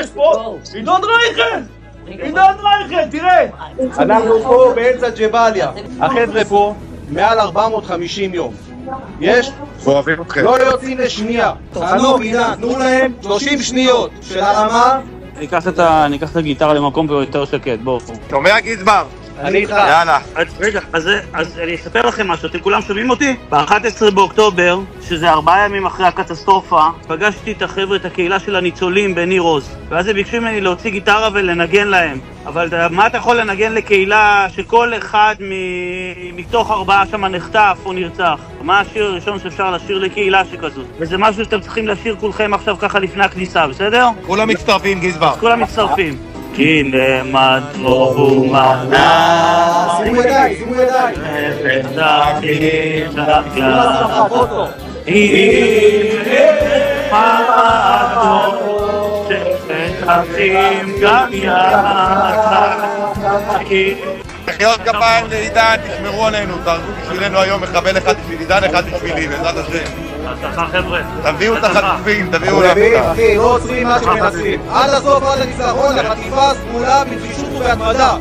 יש פה עידון רייכל! עידון רייכל, תראה! אנחנו פה באמצע ג'באליה. החבר'ה פה מעל 450 יום. יש? אוהבים אתכם. לא יוצאים לשנייה. חנוך, עידן, תנו להם 30 שניות של הרמה. אני אקח את הגיטרה למקום יותר שקט, בואו. שומע גזבר? אני איתך. יאללה. רגע, אז אני אספר לכם משהו, אתם כולם שומעים אותי? ב-11 באוקטובר, שזה 4 ימים אחרי הקטסטרופה, פגשתי את החבר'ה, את הקהילה של הניצולים בניר עוז. ואז הם ביקשו ממני להוציא גיטרה ולנגן להם. אבל מה אתה יכול לנגן לקהילה שכל אחד מתוך 4 שם נחטף או נרצח? מה השיר הראשון שאפשר לשיר לקהילה שכזאת? וזה משהו שאתם צריכים לשיר כולכם עכשיו ככה לפני הכניסה, בסדר? כולם מצטרפים גזבר. כולם מצטרפים. כי למטרו הוא מנה שימו ידיים, שימו ידיים. ותחים שגה מעטו שחפים גם יחד מחיאות כפיים לעידן, תשמרו עלינו, תהרגו בשבילנו היום מחבל אחד בשביל עידן, אחד בשבילי, בעזרת השם. הצלחה חבר'ה. תביאו את החטופים, תביאו אחי, לא עוצרים מה שמנסים. עד הסוף, עד הניצחון, לחטיפה סגולה בנחישות ובהתמדה.